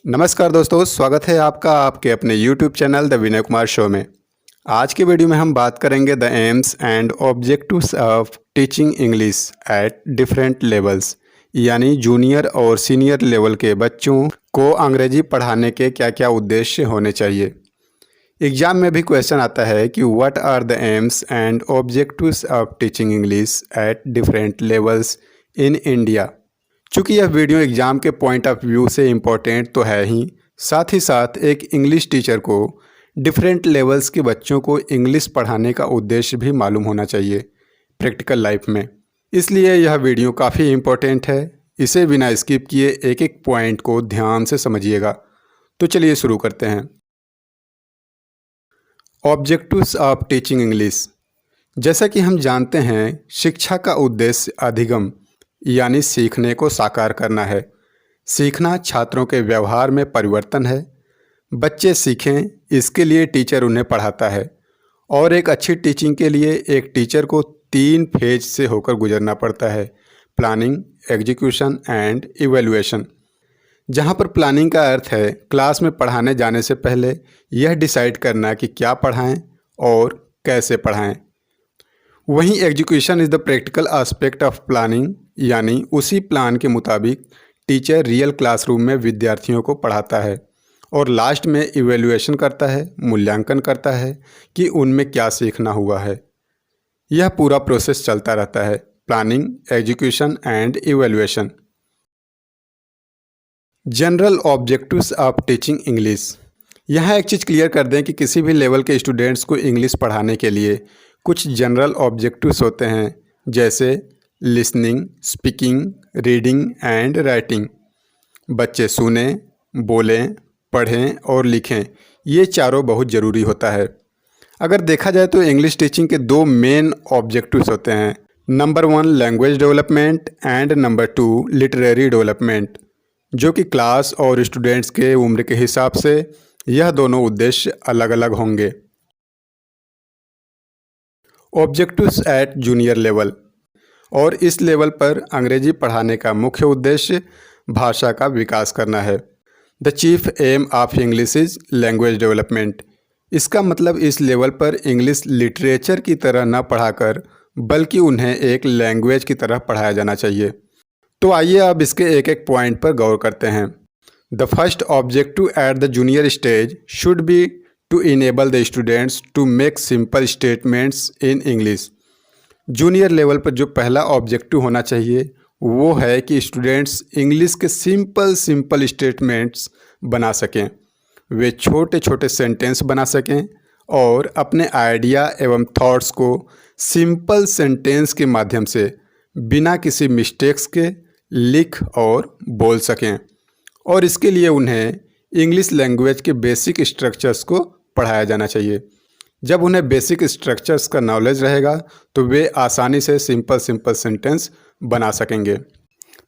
नमस्कार दोस्तों, स्वागत है आपका आपके अपने YouTube channel the Vinay Kumar show में। आज के वीडियो में हम बात करेंगे the aims and objectives of teaching English at different levels, यानी जूनियर और सीनियर लेवल के बच्चों को अंग्रेजी पढ़ाने के क्या क्या उद्देश्य होने चाहिए। एग्जाम में भी क्वेश्चन आता है कि what are the aims and objectives of teaching English at different levels in India. चूँकि यह वीडियो एग्ज़ाम के पॉइंट ऑफ व्यू से इम्पोर्टेंट तो है ही साथ एक इंग्लिश टीचर को डिफरेंट लेवल्स के बच्चों को इंग्लिश पढ़ाने का उद्देश्य भी मालूम होना चाहिए प्रैक्टिकल लाइफ में। इसलिए यह वीडियो काफ़ी इम्पोर्टेंट है। इसे बिना स्किप किए एक एक पॉइंट को ध्यान से समझिएगा। तो चलिए शुरू करते हैं। Objectives of teaching English. जैसा कि हम जानते हैं, शिक्षा का उद्देश्य अधिगम यानी सीखने को साकार करना है। सीखना छात्रों के व्यवहार में परिवर्तन है। बच्चे सीखें, इसके लिए टीचर उन्हें पढ़ाता है। और एक अच्छी टीचिंग के लिए एक टीचर को 3 फेज से होकर गुजरना पड़ता है: प्लानिंग, एग्जीक्यूशन एंड इवैल्यूएशन। जहाँ पर प्लानिंग का अर्थ है क्लास में पढ़ाने जाने से पहले यह डिसाइड करना कि क्या पढ़ाएं और कैसे पढ़ाएं। वहीं execution is the practical aspect of planning, यानी उसी प्लान के मुताबिक टीचर रियल क्लासरूम में विद्यार्थियों को पढ़ाता है। और लास्ट में इवैल्यूएशन करता है, मूल्यांकन करता है कि उनमें क्या सीखना हुआ है। यह पूरा प्रोसेस चलता रहता है: planning, execution and evaluation. General objectives of teaching English. यहाँ एक चीज़ क्लियर कर दें कि किसी भी लेवल के स्टूडेंट्स को इंग्लिश पढ़ाने के लिए कुछ जनरल ऑब्जेक्टिव्स होते हैं, जैसे listening, speaking, reading and writing. बच्चे सुनें, बोलें, पढ़ें और लिखें, ये चारों बहुत ज़रूरी होता है। अगर देखा जाए तो इंग्लिश टीचिंग के 2 मेन ऑब्जेक्टिव्स होते हैं: number 1 language development and number 2 literary development, जो कि क्लास और स्टूडेंट्स के उम्र के हिसाब से यह दोनों उद्देश्य अलग अलग होंगे। Objectives at junior level. और इस लेवल पर अंग्रेजी पढ़ाने का मुख्य उद्देश्य भाषा का विकास करना है। The chief aim of English is language development. इसका मतलब इस लेवल पर इंग्लिश लिटरेचर की तरह न पढ़ाकर बल्कि उन्हें एक लैंग्वेज की तरह पढ़ाया जाना चाहिए। तो आइए अब इसके एक एक पॉइंट पर गौर करते हैं। The first objective eight the junior stage should B to enable the students to make simple statements in English। Junior level पर जो पहला ऑब्जेक्टिव होना चाहिए वो है कि स्टूडेंट्स इंग्लिश के सिंपल स्टेटमेंट्स बना सकें। वे छोटे छोटे सेंटेंस बना सकें और अपने आइडिया एवं थॉट्स को सिंपल सेंटेंस के माध्यम से बिना किसी मिस्टेक्स के लिख और बोल सकें। और इसके लिए उन्हें इंग्लिश लैंग्वेज के बेसिक स्ट्रक्चर्स को पढ़ाया जाना चाहिए। जब उन्हें बेसिक स्ट्रक्चर्स का नॉलेज रहेगा तो वे आसानी से सिंपल सेंटेंस बना सकेंगे।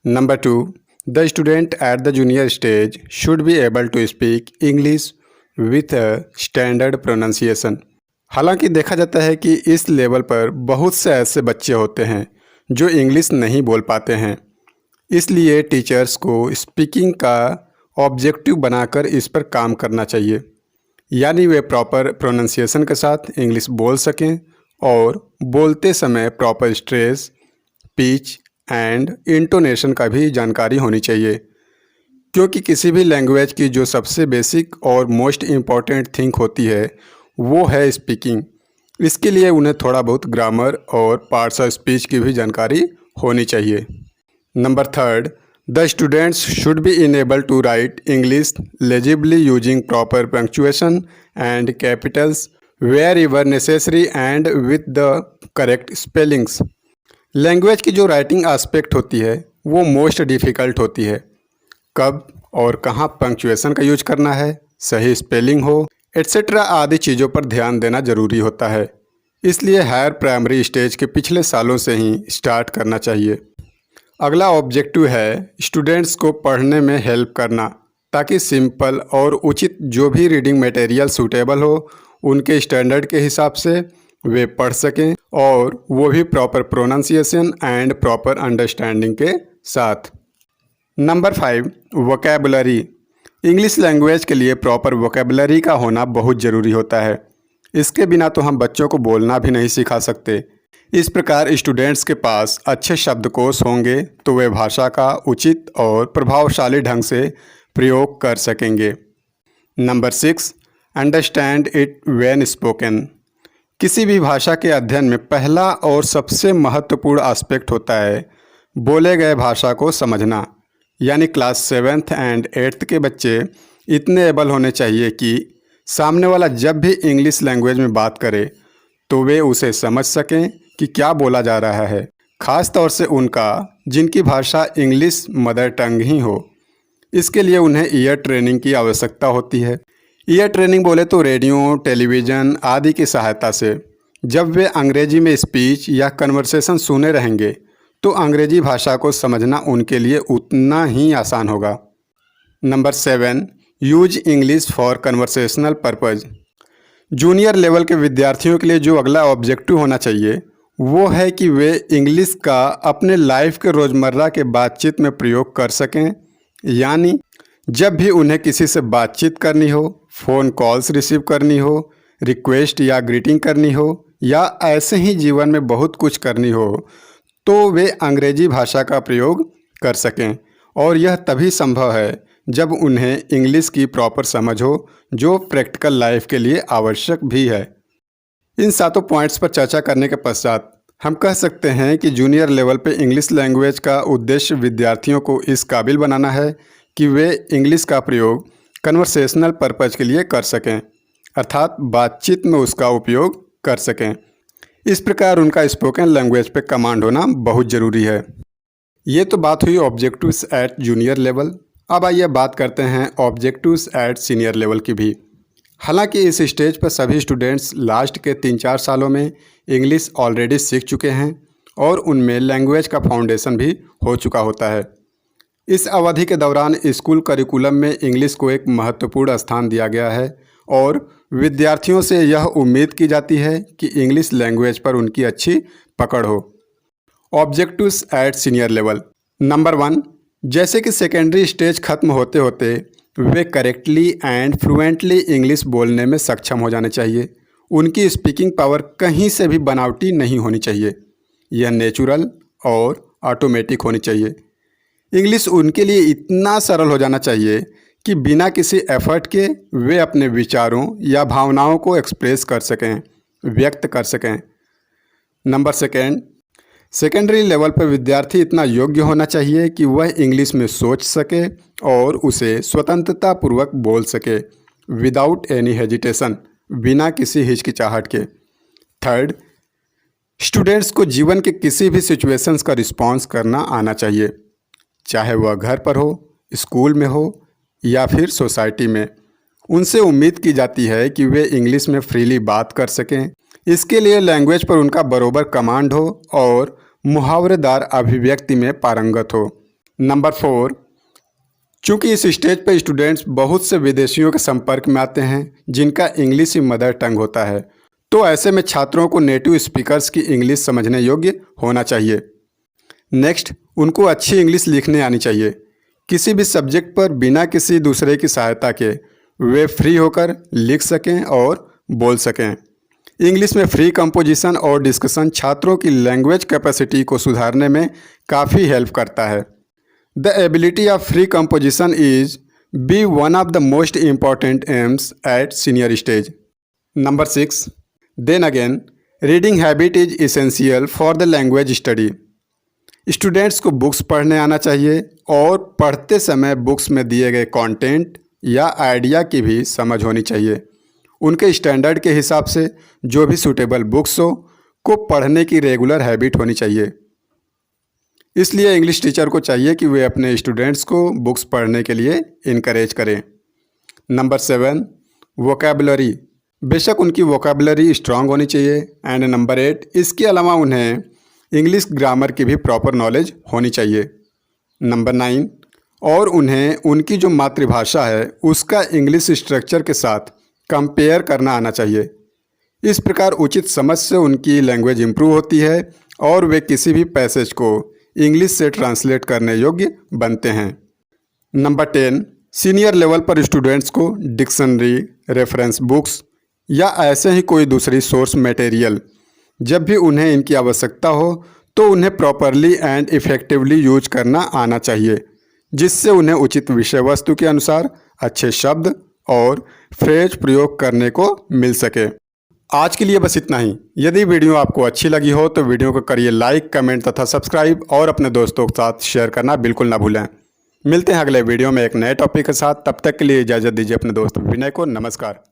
Number 2 the student at the junior stage should be able to speak English with a standard pronunciation. हालांकि देखा जाता है कि इस लेवल पर बहुत से ऐसे बच्चे होते हैं जो इंग्लिश नहीं बोल पाते हैं। इसलिए टीचर्स को स्पीकिंग का ऑब्जेक्टिव बनाकर इस पर काम करना चाहिए, यानी वे प्रॉपर प्रोनाउंसिएशन के साथ इंग्लिश बोल सकें और बोलते समय proper stress, pitch and intonation का भी जानकारी होनी चाहिए। क्योंकि किसी भी लैंग्वेज की जो सबसे बेसिक और मोस्ट इम्पॉर्टेंट थिंग होती है वो है स्पीकिंग। इसके लिए उन्हें थोड़ा बहुत ग्रामर और पार्ट्स ऑफ स्पीच की भी जानकारी होनी चाहिए। Number 3 The students should be enabled to write English legibly using proper punctuation and capitals wherever necessary and with the correct spellings। Language की जो राइटिंग एस्पेक्ट होती है वो मोस्ट डिफ़िकल्ट होती है। कब और कहाँ पंक्चुएशन का यूज करना है, सही स्पेलिंग हो, एट्सेट्रा आदि चीज़ों पर ध्यान देना ज़रूरी होता है। इसलिए हायर प्राइमरी स्टेज के पिछले सालों से ही स्टार्ट करना चाहिए। अगला ऑब्जेक्टिव है स्टूडेंट्स को पढ़ने में हेल्प करना, ताकि सिंपल और उचित जो भी रीडिंग मटेरियल सूटेबल हो उनके स्टैंडर्ड के हिसाब से वे पढ़ सकें, और वो भी proper pronunciation and proper understanding के साथ। Number 5 vocabulary. इंग्लिश लैंग्वेज के लिए प्रॉपर वोकेबलरी का होना बहुत ज़रूरी होता है। इसके बिना तो हम बच्चों को बोलना भी नहीं सिखा सकते। इस प्रकार स्टूडेंट्स के पास अच्छे शब्दकोश होंगे तो वे भाषा का उचित और प्रभावशाली ढंग से प्रयोग कर सकेंगे। Number 6, understand it when spoken. किसी भी भाषा के अध्ययन में पहला और सबसे महत्वपूर्ण एस्पेक्ट होता है बोले गए भाषा को समझना। यानी क्लास 7th एंड 8th के बच्चे इतने एबल होने चाहिए कि सामने वाला जब भी इंग्लिश लैंग्वेज में बात करे तो वे उसे समझ सकें कि क्या बोला जा रहा है। ख़ास तौर से उनका जिनकी भाषा इंग्लिश मदर टंग ही हो। इसके लिए उन्हें ईयर ट्रेनिंग की आवश्यकता होती है। ईयर ट्रेनिंग बोले तो रेडियो, टेलीविज़न आदि की सहायता से जब वे अंग्रेजी में स्पीच या कन्वर्सेशन सुने रहेंगे तो अंग्रेजी भाषा को समझना उनके लिए उतना ही आसान होगा। Number 7, use English for conversational purpose. Junior level के विद्यार्थियों के लिए जो अगला ऑब्जेक्टिव होना चाहिए वो है कि वे इंग्लिश का अपने लाइफ के रोज़मर्रा के बातचीत में प्रयोग कर सकें। यानी जब भी उन्हें किसी से बातचीत करनी हो, फ़ोन कॉल्स रिसीव करनी हो, रिक्वेस्ट या ग्रीटिंग करनी हो या ऐसे ही जीवन में बहुत कुछ करनी हो तो वे अंग्रेजी भाषा का प्रयोग कर सकें। और यह तभी संभव है जब उन्हें इंग्लिश की प्रॉपर समझ हो जो प्रैक्टिकल लाइफ के लिए आवश्यक भी है। इन 7 पॉइंट्स पर चर्चा करने के पश्चात हम कह सकते हैं कि जूनियर लेवल पे इंग्लिश लैंग्वेज का उद्देश्य विद्यार्थियों को इस काबिल बनाना है कि वे इंग्लिश का प्रयोग कन्वर्सेशनल पर्पज़ के लिए कर सकें, अर्थात बातचीत में उसका उपयोग कर सकें। इस प्रकार उनका स्पोकन लैंग्वेज पे कमांड होना बहुत ज़रूरी है। ये तो बात हुई ऑब्जेक्टिव्स एट जूनियर लेवल। अब आइए बात करते हैं ऑब्जेक्टिव्स एट सीनियर लेवल की भी। हालांकि इस स्टेज पर सभी स्टूडेंट्स लास्ट के 3-4 सालों में इंग्लिश ऑलरेडी सीख चुके हैं और उनमें लैंग्वेज का फाउंडेशन भी हो चुका होता है। इस अवधि के दौरान स्कूल करिकुलम में इंग्लिश को एक महत्वपूर्ण स्थान दिया गया है और विद्यार्थियों से यह उम्मीद की जाती है कि इंग्लिश लैंग्वेज पर उनकी अच्छी पकड़ हो। Objectives at senior level. Number 1, जैसे कि सेकेंडरी स्टेज खत्म होते होते वे करेक्टली एंड फ्लुएंटली इंग्लिश बोलने में सक्षम हो जाने चाहिए। उनकी स्पीकिंग पावर कहीं से भी बनावटी नहीं होनी चाहिए। यह नेचुरल और ऑटोमेटिक होनी चाहिए। इंग्लिश उनके लिए इतना सरल हो जाना चाहिए कि बिना किसी एफर्ट के वे अपने विचारों या भावनाओं को एक्सप्रेस कर सकें, व्यक्त कर सकें। नंबर 2, सेकेंडरी लेवल पर विद्यार्थी इतना योग्य होना चाहिए कि वह इंग्लिश में सोच सके और उसे स्वतंत्रता पूर्वक बोल सके, विदाउट एनी हेजिटेशन, बिना किसी हिचकिचाहट के। 3, स्टूडेंट्स को जीवन के किसी भी सिचुएशंस का रिस्पॉन्स करना आना चाहिए, चाहे वह घर पर हो, स्कूल में हो या फिर सोसाइटी में। उनसे उम्मीद की जाती है कि वे इंग्लिश में फ्रीली बात कर सकें। इसके लिए लैंग्वेज पर उनका बरोबर कमांड हो और मुहावरेदार अभिव्यक्ति में पारंगत हो। नंबर 4, चूँकि इस स्टेज पर स्टूडेंट्स बहुत से विदेशियों के संपर्क में आते हैं जिनका इंग्लिश ही मदर टंग होता है, तो ऐसे में छात्रों को नेटिव स्पीकर्स की इंग्लिश समझने योग्य होना चाहिए। नेक्स्ट, उनको अच्छी इंग्लिश लिखने आनी चाहिए। किसी भी सब्जेक्ट पर बिना किसी दूसरे की सहायता के वे फ्री होकर लिख सकें और बोल सकें। इंग्लिश में फ्री कंपोजिशन और डिस्कशन छात्रों की लैंग्वेज कैपेसिटी को सुधारने में काफ़ी हेल्प करता है। The ability of free composition is be one of the most important aims at senior stage. Number 6, then again reading habit is essential for the language study. Students को books पढ़ने आना चाहिए और पढ़ते समय बुक्स में दिए गए कंटेंट या आइडिया की भी समझ होनी चाहिए। उनके स्टैंडर्ड के हिसाब से जो भी सूटेबल बुक्स हो को पढ़ने की रेगुलर हैबिट होनी चाहिए। इसलिए इंग्लिश टीचर को चाहिए कि वे अपने स्टूडेंट्स को बुक्स पढ़ने के लिए इनकरेज करें। Number 7, vocabulary. बेशक उनकी वोकैबुलरी स्ट्रांग होनी चाहिए। एंड नंबर 8, इसके अलावा उन्हें इंग्लिश ग्रामर की भी प्रॉपर नॉलेज होनी चाहिए। नंबर 9, और उन्हें उनकी जो मातृभाषा है उसका इंग्लिश स्ट्रक्चर के साथ कंपेयर करना आना चाहिए। इस प्रकार उचित समझ से उनकी लैंग्वेज इंप्रूव होती है और वे किसी भी पैसेज को इंग्लिश से ट्रांसलेट करने योग्य बनते हैं। नंबर 10, सीनियर लेवल पर स्टूडेंट्स को डिक्शनरी, रेफरेंस बुक्स या ऐसे ही कोई दूसरी सोर्स मटेरियल जब भी उन्हें इनकी आवश्यकता हो तो उन्हें प्रॉपरली एंड इफ़ेक्टिवली यूज करना आना चाहिए, जिससे उन्हें उचित विषय वस्तु के अनुसार अच्छे शब्द और फ्रेज प्रयोग करने को मिल सके। आज के लिए बस इतना ही। यदि वीडियो आपको अच्छी लगी हो तो वीडियो को करिए लाइक, कमेंट तथा सब्सक्राइब और अपने दोस्तों के साथ शेयर करना बिल्कुल ना भूलें। मिलते हैं अगले वीडियो में एक नए टॉपिक के साथ। तब तक के लिए इजाज़त दीजिए अपने दोस्त विनय को। नमस्कार।